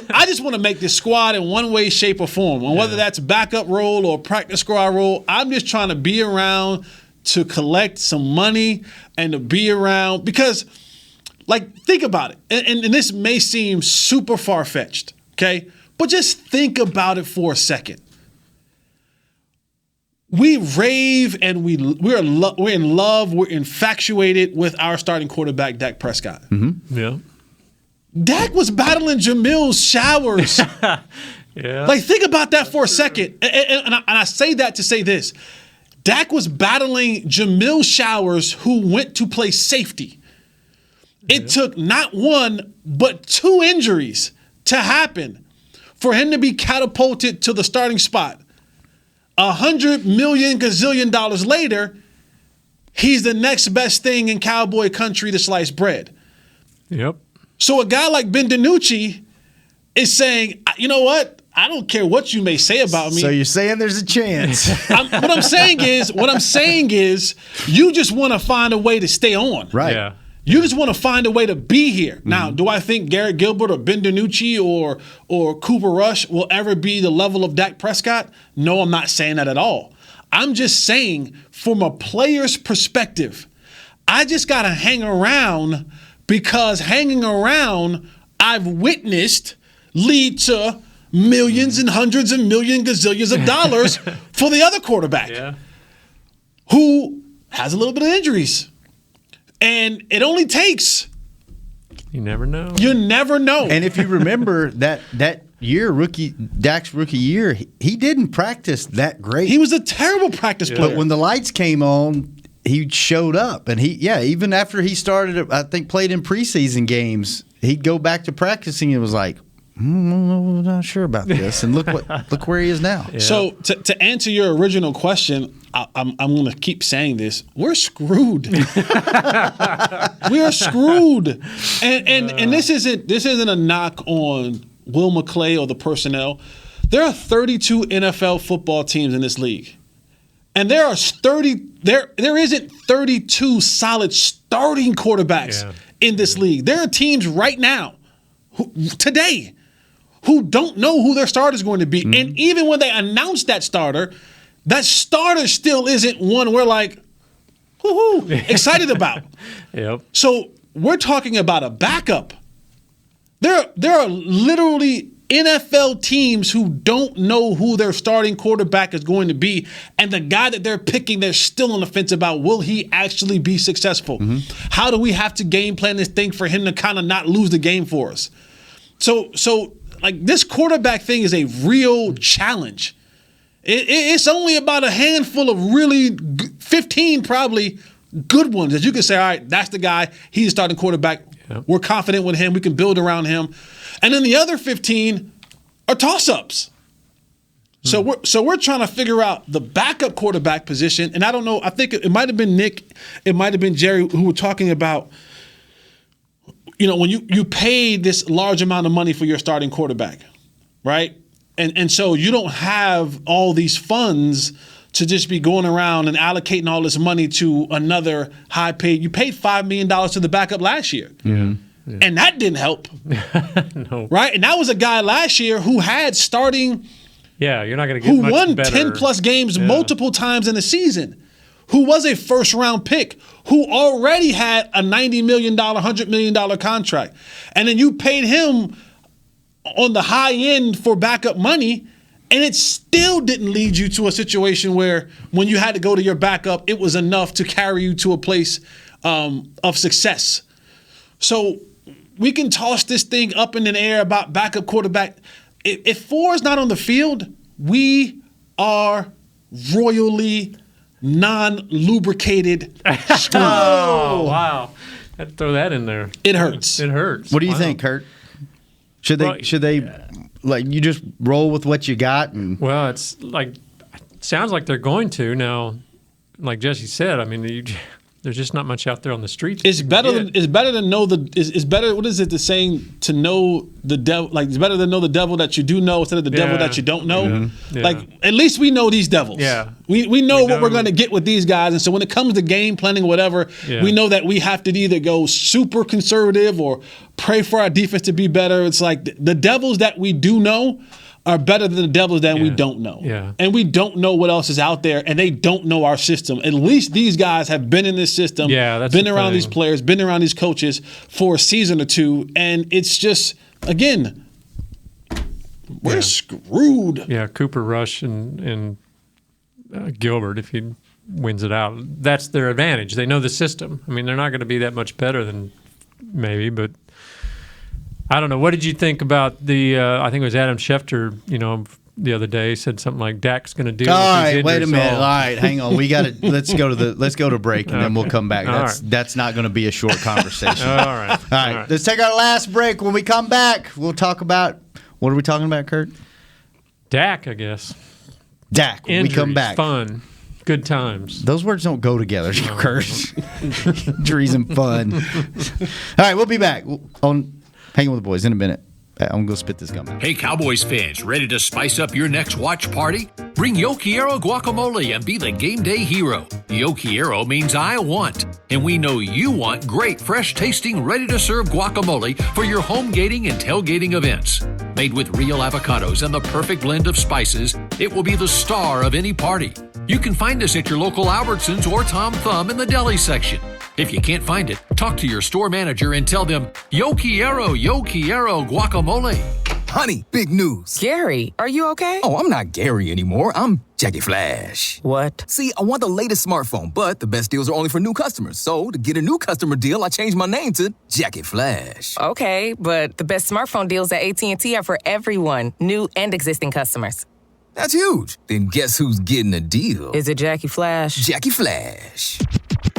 [SPEAKER 5] I just want to make this squad in one way, shape, or form. And whether that's backup role or practice squad role, I'm just trying to be around to collect some money and to be around because, like, think about it. And this may seem super far-fetched, okay? But just think about it for a second. We rave and we're in love, we're infatuated with our starting quarterback, Dak Prescott.
[SPEAKER 6] Yeah.
[SPEAKER 5] Dak was battling Jamil's showers.
[SPEAKER 6] Yeah.
[SPEAKER 5] Like, think about that for a second. And I say that to say this. Dak was battling Jamil Showers, who went to play safety. It took not one, but two injuries to happen for him to be catapulted to the starting spot. $100 million gazillion later, he's the next best thing in Cowboy country to sliced bread.
[SPEAKER 6] Yep.
[SPEAKER 5] So a guy like Ben DiNucci is saying, you know what? I don't care what you may say about me.
[SPEAKER 4] So you're saying there's a chance.
[SPEAKER 5] What I'm saying is, you just want to find a way to stay on.
[SPEAKER 4] Right.
[SPEAKER 6] Yeah.
[SPEAKER 5] You just want to find a way to be here. Now, do I think Garrett Gilbert or Ben DiNucci or Cooper Rush will ever be the level of Dak Prescott? No, I'm not saying that at all. I'm just saying, from a player's perspective, I just got to hang around because hanging around, I've witnessed lead to millions and hundreds of millions, gazillions of dollars for the other quarterback who has a little bit of injuries. And it only takes.
[SPEAKER 6] You never know.
[SPEAKER 5] You never know.
[SPEAKER 4] And if you remember that year, Dak's rookie year, he didn't practice that great.
[SPEAKER 5] He was a terrible practice player.
[SPEAKER 4] But when the lights came on, he showed up. And even after he started, I think, played in preseason games, he'd go back to practicing and was like, I'm not sure about this. And look where he is now.
[SPEAKER 5] Yeah. So to answer your original question, I'm going to keep saying this. We're screwed. We are screwed. And this isn't a knock on Will McClay or the personnel. There are 32 NFL football teams in this league. And there isn't 32 solid starting quarterbacks in this league. There are teams right now, today, who don't know who their starter is going to be. Mm-hmm. And even when they announce that starter still isn't one we're like, woohoo, excited about.
[SPEAKER 6] Yep.
[SPEAKER 5] So we're talking about a backup. There are literally NFL teams who don't know who their starting quarterback is going to be, and the guy that they're picking, they're still on the fence about, will he actually be successful? Mm-hmm. How do we have to game plan this thing for him to kind of not lose the game for us? So like, this quarterback thing is a real challenge. It's only about a handful of really 15 probably good ones that you can say, all right, that's the guy. He's a starting quarterback. Yep. We're confident with him. We can build around him. And then the other 15 are toss-ups. So we're trying to figure out the backup quarterback position. And I don't know, I think it might have been Nick, it might have been Jerry who were talking about, when you pay this large amount of money for your starting quarterback, right? And so you don't have all these funds to just be going around and allocating all this money to another high-paid. You paid $5 million to the backup last year.
[SPEAKER 6] Yeah. Yeah.
[SPEAKER 5] And that didn't help.
[SPEAKER 6] No.
[SPEAKER 5] Right? And that was a guy last year who had starting.
[SPEAKER 6] Yeah, you're not going to get much better.
[SPEAKER 5] Who won 10-plus games multiple times in the season. Who was a first-round pick. Who already had a $90 million, $100 million contract. And then you paid him on the high end for backup money, and it still didn't lead you to a situation where when you had to go to your backup, it was enough to carry you to a place of success. So we can toss this thing up in the air about backup quarterback. If four is not on the field, we are royally non-lubricated screwed.
[SPEAKER 6] Oh, wow. I'd throw that in there.
[SPEAKER 5] It hurts.
[SPEAKER 6] It hurts.
[SPEAKER 4] What do you think, Kurt? Should they like, you just roll with what you got?
[SPEAKER 6] Well, it's like, sounds like they're going to now. Like Jesse said, I mean, there's just not much out there on the streets.
[SPEAKER 5] It's better to know it's better. What is it? The saying to know the devil. Like, it's better to know the devil that you do know instead of the devil that you don't know. Mm-hmm. Yeah. Like, at least we know these devils.
[SPEAKER 6] Yeah,
[SPEAKER 5] we know what we're going to get with these guys, and so when it comes to game planning, or whatever, we know that we have to either go super conservative or pray for our defense to be better. It's like the devils that we do know are better than the devils that we don't know.
[SPEAKER 6] Yeah.
[SPEAKER 5] And we don't know what else is out there, and they don't know our system. At least these guys have been in this system, been around these players, been around these coaches for a season or two, and it's just, again, we're screwed.
[SPEAKER 6] Yeah, Cooper Rush and Gilbert, if he wins it out, that's their advantage. They know the system. I mean, they're not going to be that much better than maybe, but I don't know. What did you think about the? I think it was Adam Schefter. The other day said something like Dak's going to do.
[SPEAKER 4] All right, wait a minute. All right, hang on. We got to let's go to break, and then we'll come back. That's not going to be a short conversation.
[SPEAKER 6] All right.
[SPEAKER 4] All right. Let's take our last break. When we come back, we'll talk about, what are we talking about, Kurt?
[SPEAKER 6] Dak, I guess.
[SPEAKER 4] Dak. When
[SPEAKER 6] Injuries,
[SPEAKER 4] we come back.
[SPEAKER 6] Fun. Good times.
[SPEAKER 4] Those words don't go together, Kurt. Injuries and fun. All right, we'll be back on Hanging with the Boys in a minute. I'm going to go spit this gum out.
[SPEAKER 3] Hey, Cowboys fans, ready to spice up your next watch party? Bring Yo Quiero guacamole and be the game day hero. Yo Quiero means I want, and we know you want great, fresh-tasting, ready-to-serve guacamole for your home gating and tailgating events. Made with real avocados and the perfect blend of spices, it will be the star of any party. You can find us at your local Albertsons or Tom Thumb in the deli section. If you can't find it, talk to your store manager and tell them, Yo Quiero guacamole.
[SPEAKER 7] Honey, big news.
[SPEAKER 8] Gary, are you okay?
[SPEAKER 7] Oh, I'm not Gary anymore. I'm Jackie Flash.
[SPEAKER 8] What?
[SPEAKER 7] See, I want the latest smartphone, but the best deals are only for new customers. So, to get a new customer deal, I changed my name to Jackie Flash.
[SPEAKER 8] Okay, but the best smartphone deals at AT&T are for everyone, new and existing customers.
[SPEAKER 7] That's huge. Then guess who's getting a deal?
[SPEAKER 8] Is it Jackie Flash?
[SPEAKER 7] Jackie Flash.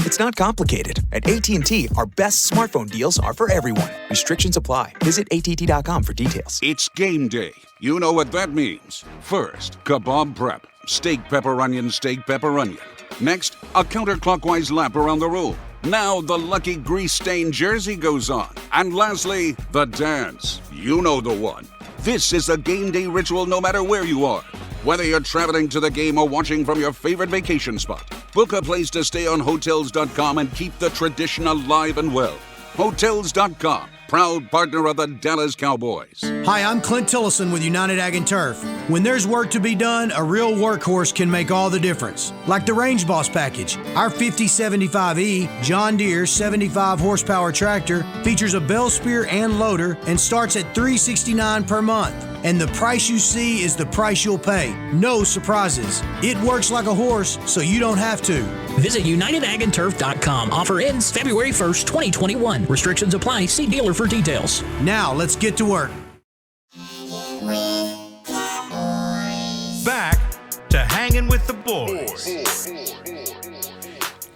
[SPEAKER 9] It's not complicated. At AT&T, our best smartphone deals are for everyone. Restrictions apply. Visit att.com for details.
[SPEAKER 12] It's game day. You know what that means. First, kebab prep. Steak, pepper, onion, steak, pepper, onion. Next, a counterclockwise lap around the room. Now the lucky grease-stained jersey goes on. And lastly, the dance. You know the one. This is a game day ritual no matter where you are. Whether you're traveling to the game or watching from your favorite vacation spot, book a place to stay on Hotels.com and keep the tradition alive and well. Hotels.com, proud partner of the Dallas Cowboys.
[SPEAKER 13] Hi, I'm Clint Tillison with United Ag and Turf. When there's work to be done, a real workhorse can make all the difference. Like the Range Boss package. Our 5075E John Deere 75 horsepower tractor features a bell spear and loader and starts at $369 per month. And the price you see is the price you'll pay. No surprises. It works like a horse, so you don't have to.
[SPEAKER 14] Visit UnitedAgAndTurf.com. Offer ends February 1st, 2021. Restrictions apply. See dealer for details.
[SPEAKER 13] Now, let's get to work.
[SPEAKER 1] Back to Hanging with the Boys.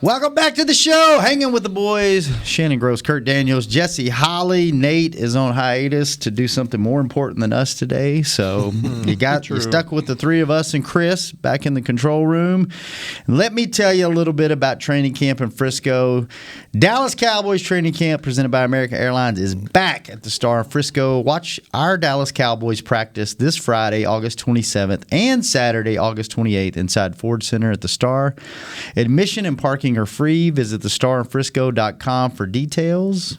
[SPEAKER 4] Welcome back to the show, Hanging with the Boys. Shannon Gross, Kurt Daniels, Jesse Holly. Nate is on hiatus to do something more important than us today. So you stuck with the three of us and Chris back in the control room. And let me tell you a little bit about training camp in Frisco. Dallas Cowboys training camp presented by American Airlines is back at the Star in Frisco. Watch our Dallas Cowboys practice this Friday, August 27th, and Saturday, August 28th inside Ford Center at the Star. Admission and parking are free. Visit thestarinfrisco.com for details.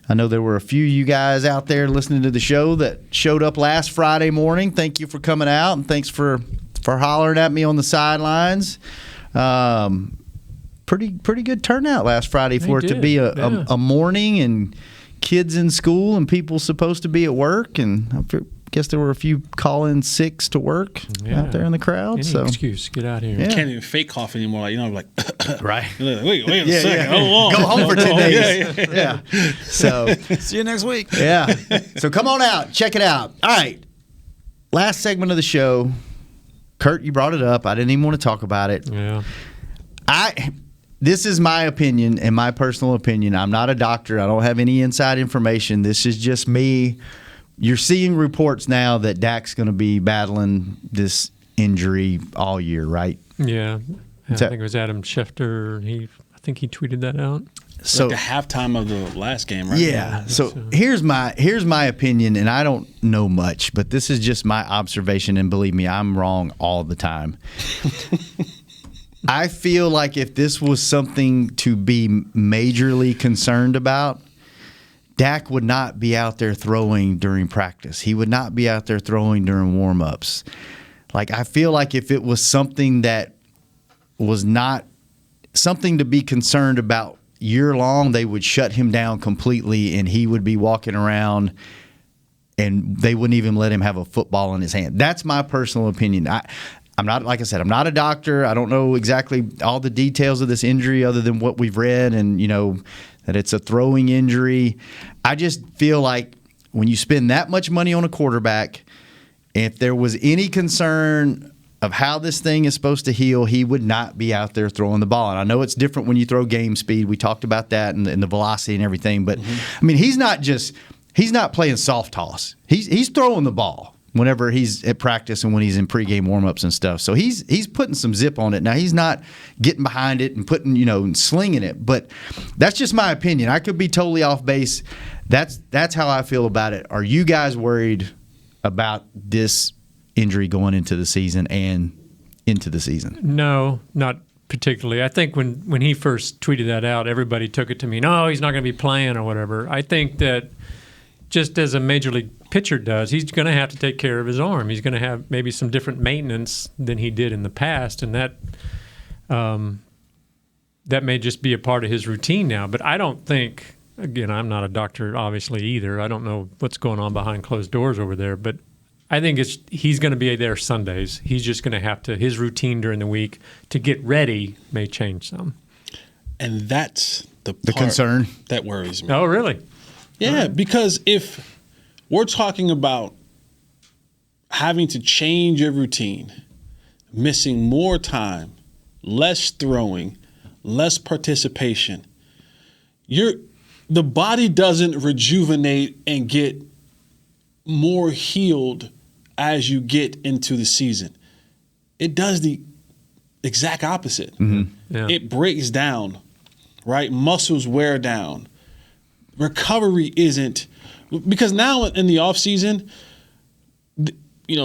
[SPEAKER 4] I know there were a few of you guys out there listening to the show that showed up last Friday morning. Thank you for coming out, and thanks for hollering at me on the sidelines. Pretty good turnout last Friday for it to be a morning and kids in school and people supposed to be at work, and I guess there were a few call-in sicks to work out there in the crowd.
[SPEAKER 6] Any excuse, get out here.
[SPEAKER 5] You can't even fake cough anymore. Like
[SPEAKER 4] right.
[SPEAKER 5] Wait a second.
[SPEAKER 4] Go home for 10 days. Yeah. So
[SPEAKER 2] see you next week.
[SPEAKER 4] Yeah. So come on out, check it out. All right. Last segment of the show. Kurt, you brought it up. I didn't even want to talk about it.
[SPEAKER 6] Yeah.
[SPEAKER 4] This is my opinion and my personal opinion. I'm not a doctor. I don't have any inside information. This is just me. You're seeing reports now that Dak's going to be battling this injury all year, right?
[SPEAKER 6] Yeah. I think it was Adam Schefter. I think he tweeted that out.
[SPEAKER 5] So like the halftime of the last game, right?
[SPEAKER 4] Yeah. So here's my opinion, and I don't know much, but this is just my observation, and believe me, I'm wrong all the time. I feel like if this was something to be majorly concerned about, Dak would not be out there throwing during practice. He would not be out there throwing during warm-ups. Like, I feel like if it was something that was not something to be concerned about year-long, they would shut him down completely and he would be walking around and they wouldn't even let him have a football in his hand. That's my personal opinion. I'm not, like I said, I'm not a doctor. I don't know exactly all the details of this injury other than what we've read and, that it's a throwing injury. I just feel like when you spend that much money on a quarterback, if there was any concern of how this thing is supposed to heal, he would not be out there throwing the ball. And I know it's different when you throw game speed. We talked about that and the velocity and everything. But, I mean, he's not playing soft toss. He's throwing the ball whenever he's at practice and when he's in pregame warmups and stuff. So he's putting some zip on it. Now, he's not getting behind it and putting, and slinging it. But that's just my opinion. I could be totally off base. That's how I feel about it. Are you guys worried about this injury going into the season and into the season?
[SPEAKER 6] No, not particularly. I think when he first tweeted that out, everybody took it to mean, oh, he's not going to be playing or whatever. I think that just as a major league pitcher does, he's going to have to take care of his arm. He's going to have maybe some different maintenance than he did in the past, and that may just be a part of his routine now. But I don't think, again, I'm not a doctor obviously either. I don't know what's going on behind closed doors over there, but I think he's going to be there Sundays. He's just going to have to, his routine during the week to get ready may change some.
[SPEAKER 5] And that's the
[SPEAKER 4] concern
[SPEAKER 5] that worries me.
[SPEAKER 6] Oh, really?
[SPEAKER 5] Yeah, because if we're talking about having to change your routine, missing more time, less throwing, less participation. The body doesn't rejuvenate and get more healed as you get into the season. It does the exact opposite.
[SPEAKER 6] Yeah.
[SPEAKER 5] It breaks down, right? Muscles wear down. Recovery isn't, because now in the offseason,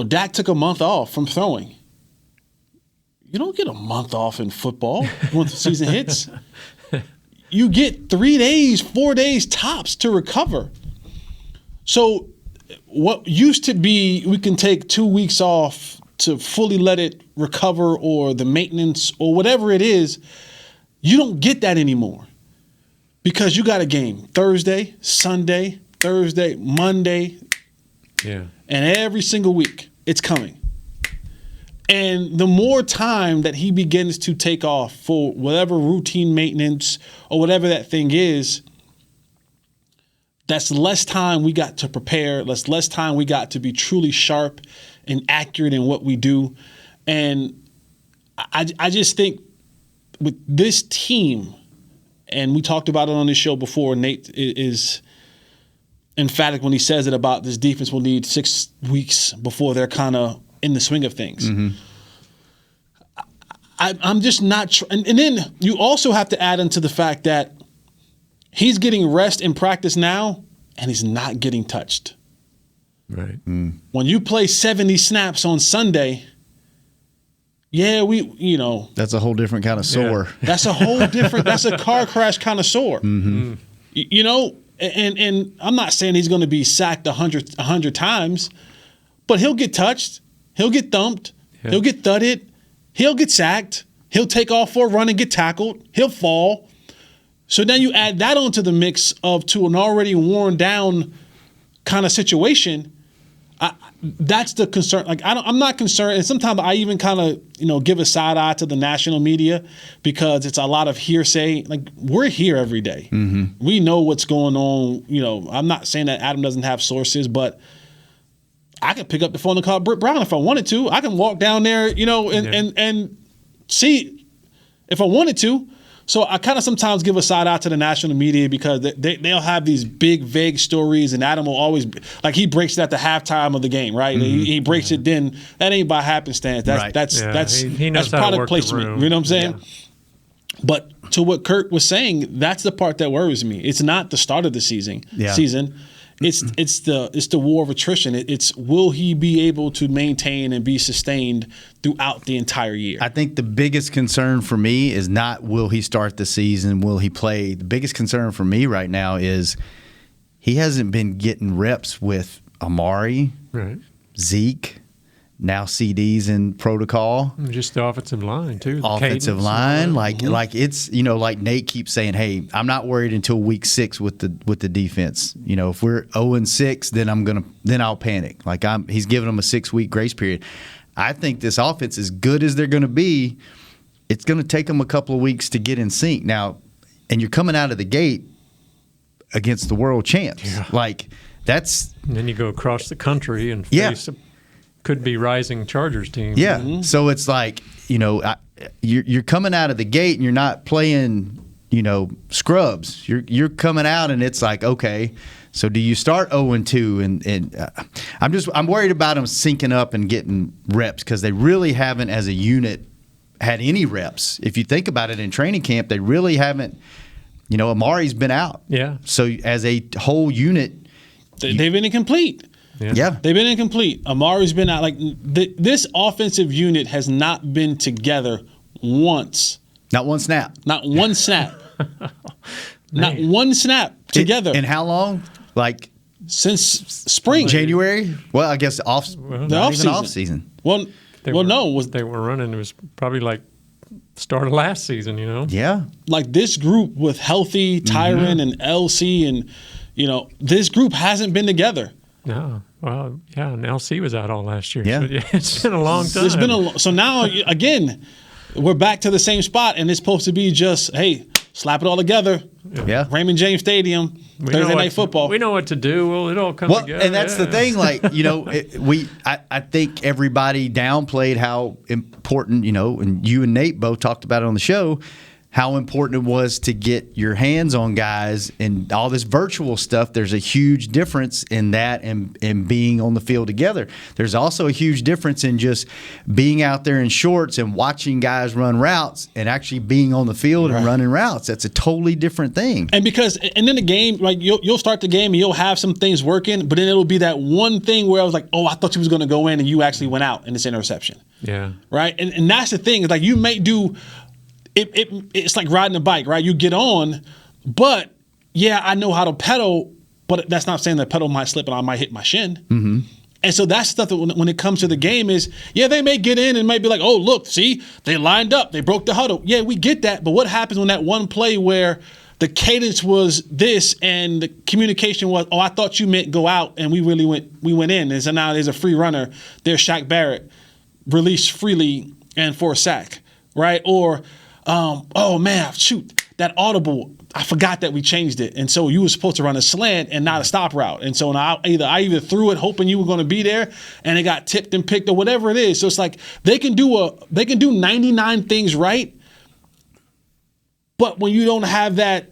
[SPEAKER 5] Dak took a month off from throwing. You don't get a month off in football once the season hits. You get 3 days, 4 days tops to recover. So what used to be, we can take 2 weeks off to fully let it recover, or the maintenance or whatever it is, you don't get that anymore because you got a game Thursday, Sunday, Thursday, Monday, and every single week it's coming. And the more time that he begins to take off for whatever routine maintenance or whatever that thing is, that's less time we got to prepare, less time we got to be truly sharp and accurate in what we do. And I just think with this team, and we talked about it on this show before, Nate is emphatic when he says it about this defense will need 6 weeks before they're kind of in the swing of things. I'm just not and then you also have to add into the fact that he's getting rest in practice now, and he's not getting touched.
[SPEAKER 6] Right.
[SPEAKER 5] When you play 70 snaps on Sunday,
[SPEAKER 4] that's a whole different kind of sore.
[SPEAKER 5] That's a whole different, that's a car crash kind of sore. And I'm not saying he's going to be sacked 100 times, but he'll get touched, he'll get thumped, he'll get thudded, he'll get sacked, he'll take off for a run and get tackled, he'll fall. So then you add that onto the mix to an already worn down kind of situation. That's the concern. Like I'm not concerned, and sometimes I even kind of give a side eye to the national media because it's a lot of hearsay. Like we're here every day. We know what's going on. I'm not saying that Adam doesn't have sources, but I can pick up the phone and call Britt Brown if I wanted to. I can walk down there, and see if I wanted to. So I kind of sometimes give a side out to the national media because they'll have these big, vague stories, and Adam will always he breaks it at the halftime of the game, right? He breaks it then. That ain't by happenstance.
[SPEAKER 6] He knows how
[SPEAKER 5] product
[SPEAKER 6] to work
[SPEAKER 5] placement.
[SPEAKER 6] the room.
[SPEAKER 5] You know what I'm saying? Yeah. But to what Kurt was saying, that's the part that worries me. It's not the start of the season. It's the war of attrition. It's will he be able to maintain and be sustained throughout the entire year?
[SPEAKER 4] I think the biggest concern for me is not will he start the season, will he play. The biggest concern for me right now is he hasn't been getting reps with Amari, Zeke, now CD's in protocol.
[SPEAKER 6] Just the offensive line too.
[SPEAKER 4] Offensive line, like it's like Nate keeps saying, hey, I'm not worried until week 6 with the defense. If we're 0-6, then I'll panic. He's giving them a 6-week grace period. I think this offense, as good as they're going to be, it's going to take them a couple of weeks to get in sync. Now, and you're coming out of the gate against the world champs. Yeah. That's.
[SPEAKER 6] And then you go across the country and face could be rising Chargers team.
[SPEAKER 4] Yeah. So it's you're coming out of the gate and you're not playing, scrubs. You're coming out and it's like, okay, so do you start 0-2? And I'm worried about them syncing up and getting reps because they really haven't, as a unit, had any reps. If you think about it, in training camp, they really haven't. Amari's been out.
[SPEAKER 6] Yeah.
[SPEAKER 4] So as a whole unit,
[SPEAKER 5] they've been incomplete.
[SPEAKER 4] Yeah.
[SPEAKER 5] They've been incomplete. Amari's been out. This offensive unit has not been together once.
[SPEAKER 4] Not one snap.
[SPEAKER 5] Not one snap. Not one snap together.
[SPEAKER 4] And how long?
[SPEAKER 5] Since spring.
[SPEAKER 4] January? Well, I guess the off season.
[SPEAKER 5] Well,
[SPEAKER 6] they were running. It was probably start of last season,
[SPEAKER 4] Yeah.
[SPEAKER 5] This group with healthy Tyron and LC and, this group hasn't been together.
[SPEAKER 6] No. Well, yeah, and LC was out all last year.
[SPEAKER 4] Yeah.
[SPEAKER 6] So, it's been a long time.
[SPEAKER 5] It's been so now, again, we're back to the same spot, and it's supposed to be just, hey, slap it all together.
[SPEAKER 4] Yeah.
[SPEAKER 5] Raymond James Stadium, Thursday Night Football.
[SPEAKER 6] We know what to do. Well, it all comes together.
[SPEAKER 4] And that's the thing. I think everybody downplayed how important, and you and Nate both talked about it on the show, how important it was to get your hands on guys and all this virtual stuff. There's a huge difference in that and being on the field together. There's also a huge difference in just being out there in shorts and watching guys run routes and actually being on the field and running routes. That's a totally different thing.
[SPEAKER 5] And then the game, like you'll start the game and you'll have some things working, but then it'll be that one thing where I was like, oh, I thought you was going to go in and you actually went out and it's interception.
[SPEAKER 6] Yeah.
[SPEAKER 5] Right? And that's the thing. It's like you may do it's like riding a bike, right? You get on, but yeah, I know how to pedal, but that's not saying that pedal might slip and I might hit my shin.
[SPEAKER 4] Mm-hmm.
[SPEAKER 5] And so that's stuff that when it comes to the game is, yeah, they may get in and might be like, oh, look, see, they lined up, they broke the huddle. Yeah, we get that, but what happens when that one play where the cadence was this and the communication was, oh, I thought you meant go out, and we went in, and so now there's a free runner, there's Shaq Barrett, released freely and for a sack, right? Or oh man, shoot, that audible, I forgot that we changed it. And so you were supposed to run a slant and not a stop route. And so now I either threw it hoping you were going to be there and it got tipped and picked or whatever it is. So it's like they can do 99 things right. But when you don't have that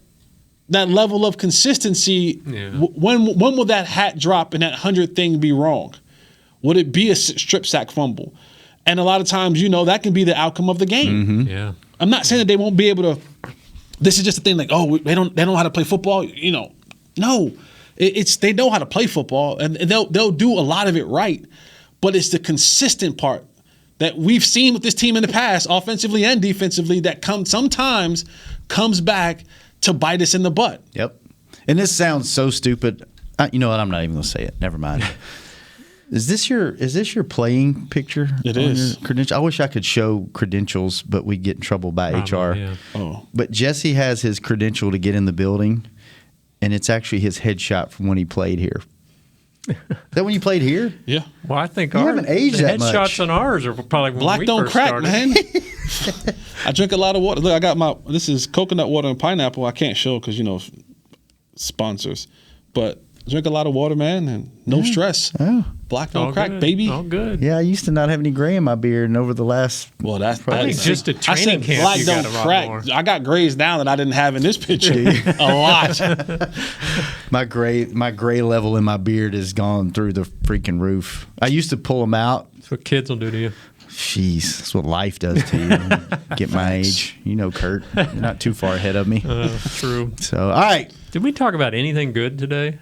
[SPEAKER 5] level of consistency, when will that hat drop and that 100th thing be wrong? Would it be a strip sack fumble? And a lot of times, that can be the outcome of the game.
[SPEAKER 4] Mm-hmm.
[SPEAKER 6] Yeah.
[SPEAKER 5] I'm not saying that they won't be able to. This is just a thing like, oh, they don't know how to play football. No, it's they know how to play football and they'll do a lot of it right, but it's the consistent part that we've seen with this team in the past, offensively and defensively, that sometimes comes back to bite us in the butt.
[SPEAKER 4] Yep. And this sounds so stupid. You know what? I'm not even going to say it. Never mind. Is this your playing picture?
[SPEAKER 5] It
[SPEAKER 4] on
[SPEAKER 5] is.
[SPEAKER 4] Your credential? I wish I could show credentials, but we'd get in trouble by HR.
[SPEAKER 6] Yeah.
[SPEAKER 5] Oh.
[SPEAKER 4] But Jesse has his credential to get in the building, and it's actually his headshot from when he played here. Is that when you played here?
[SPEAKER 5] Yeah.
[SPEAKER 6] Well, I think
[SPEAKER 4] You haven't aged
[SPEAKER 6] the
[SPEAKER 4] that much.
[SPEAKER 6] headshots on ours are probably when
[SPEAKER 5] Black
[SPEAKER 6] we
[SPEAKER 5] don't
[SPEAKER 6] first
[SPEAKER 5] crack,
[SPEAKER 6] started.
[SPEAKER 5] man. I drink a lot of water. Look, I got this is coconut water and pineapple. I can't show because, sponsors. But I drink a lot of water, man, and no stress.
[SPEAKER 4] Oh.
[SPEAKER 5] Black don't
[SPEAKER 6] All
[SPEAKER 5] crack,
[SPEAKER 6] good.
[SPEAKER 5] baby.
[SPEAKER 6] All good.
[SPEAKER 4] Yeah, I used to not have any gray in my beard, and over the last
[SPEAKER 5] Well,
[SPEAKER 6] think just a
[SPEAKER 5] I
[SPEAKER 6] training
[SPEAKER 5] said
[SPEAKER 6] camp
[SPEAKER 5] black
[SPEAKER 6] you
[SPEAKER 5] don't
[SPEAKER 6] got a lot
[SPEAKER 5] crack.
[SPEAKER 6] more.
[SPEAKER 5] I got grays now that I didn't have in this picture. A lot.
[SPEAKER 4] my gray level in my beard has gone through the freaking roof. I used to pull them out.
[SPEAKER 6] That's what kids will do to you.
[SPEAKER 4] Jeez, that's what life does to you. Get my age. Kurt. You're not too far ahead of me.
[SPEAKER 6] True.
[SPEAKER 4] So, all right.
[SPEAKER 6] Did we talk about anything good today?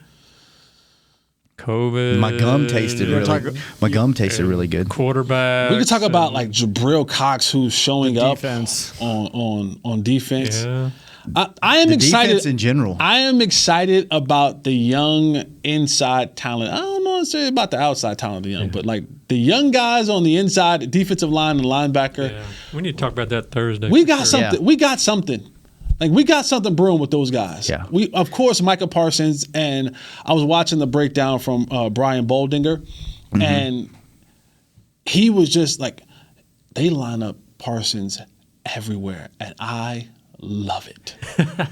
[SPEAKER 6] COVID.
[SPEAKER 4] My gum tasted really good.
[SPEAKER 6] Quarterback.
[SPEAKER 5] We could talk about like Jabril Cox, who's showing up
[SPEAKER 2] defense.
[SPEAKER 5] on defense.
[SPEAKER 6] Yeah.
[SPEAKER 5] I am
[SPEAKER 4] The
[SPEAKER 5] excited
[SPEAKER 4] defense in general.
[SPEAKER 5] I am excited about the young inside talent. I don't know necessarily about the outside talent of the young, but like the young guys on the inside, the defensive line and linebacker.
[SPEAKER 6] Yeah. We need to talk about that Thursday.
[SPEAKER 5] We
[SPEAKER 6] for
[SPEAKER 5] got
[SPEAKER 6] sure.
[SPEAKER 5] something.
[SPEAKER 4] Yeah.
[SPEAKER 5] We got something. Like we got something brewing with those guys.
[SPEAKER 4] Yeah.
[SPEAKER 5] We of course Micah Parsons, and I was watching the breakdown from Brian Boldinger, and he was just like, they line up Parsons everywhere, and I love it.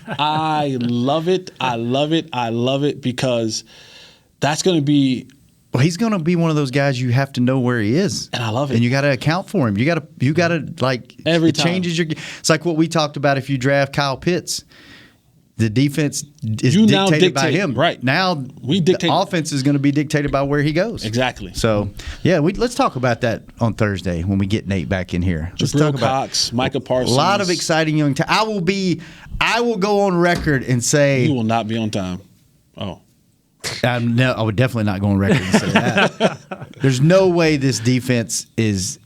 [SPEAKER 5] I love it. I love it. I love it because that's going to be.
[SPEAKER 4] Well, he's going to be one of those guys you have to know where he is,
[SPEAKER 5] and I love it.
[SPEAKER 4] And you got to account for him. You got to like
[SPEAKER 5] every
[SPEAKER 4] it
[SPEAKER 5] time.
[SPEAKER 4] changes your. It's like what we talked about. If you draft Kyle Pitts, the defense is
[SPEAKER 5] You now
[SPEAKER 4] dictated by
[SPEAKER 5] dictate,
[SPEAKER 4] him.
[SPEAKER 5] right.
[SPEAKER 4] Now
[SPEAKER 5] we dictate.
[SPEAKER 4] The offense is going to be dictated by where he goes.
[SPEAKER 5] Exactly.
[SPEAKER 4] So yeah, let's talk about that on Thursday when we get Nate back in here. Let's
[SPEAKER 5] Jabril
[SPEAKER 4] talk
[SPEAKER 5] Cox, Micah Parsons.
[SPEAKER 4] A lot of exciting young. I will go on record and say
[SPEAKER 5] you will not be on time. Oh.
[SPEAKER 4] I would definitely not go on record and say that. There's no way this defense is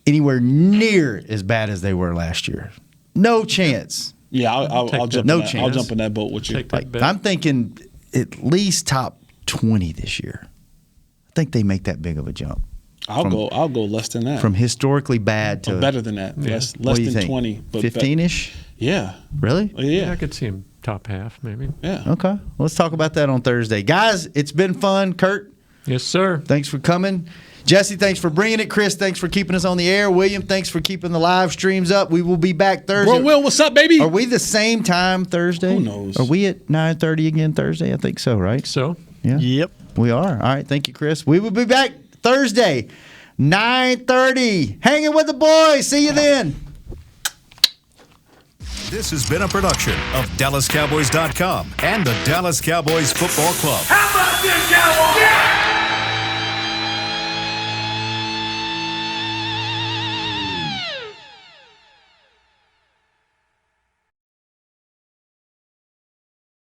[SPEAKER 4] anywhere near as bad as they were last year. No chance.
[SPEAKER 5] Yeah, I'll jump.
[SPEAKER 4] No
[SPEAKER 5] in that.
[SPEAKER 4] chance.
[SPEAKER 5] I'll jump in that boat with you.
[SPEAKER 4] I'm thinking at least top 20 this year. I think they make that big of a jump.
[SPEAKER 5] I'll go less than that.
[SPEAKER 4] From historically bad to
[SPEAKER 5] better than that.
[SPEAKER 6] Yeah.
[SPEAKER 5] Less
[SPEAKER 4] what do you
[SPEAKER 5] than
[SPEAKER 4] think?
[SPEAKER 5] 20. But
[SPEAKER 4] 15-ish?
[SPEAKER 5] Yeah.
[SPEAKER 4] Really?
[SPEAKER 5] Yeah.
[SPEAKER 6] I could see him top half, maybe.
[SPEAKER 5] Yeah.
[SPEAKER 4] Okay. Let's talk about that on Thursday. Guys, it's been fun. Kurt?
[SPEAKER 6] Yes, sir.
[SPEAKER 4] Thanks for coming. Jesse, thanks for bringing it. Chris, thanks for keeping us on the air. William, thanks for keeping the live streams up. We will be back Thursday.
[SPEAKER 5] Bro, Will, what's up, baby?
[SPEAKER 4] Are we the same time Thursday?
[SPEAKER 5] Who knows?
[SPEAKER 4] Are we at 9:30 again Thursday? I think so, right?
[SPEAKER 6] So?
[SPEAKER 4] Yeah.
[SPEAKER 2] Yep.
[SPEAKER 4] We are. All right. Thank you, Chris. We will be back Thursday, 9:30. Hanging with the boys. See you then.
[SPEAKER 1] This has been a production of DallasCowboys.com and the Dallas Cowboys Football Club.
[SPEAKER 15] How about this, Cowboys?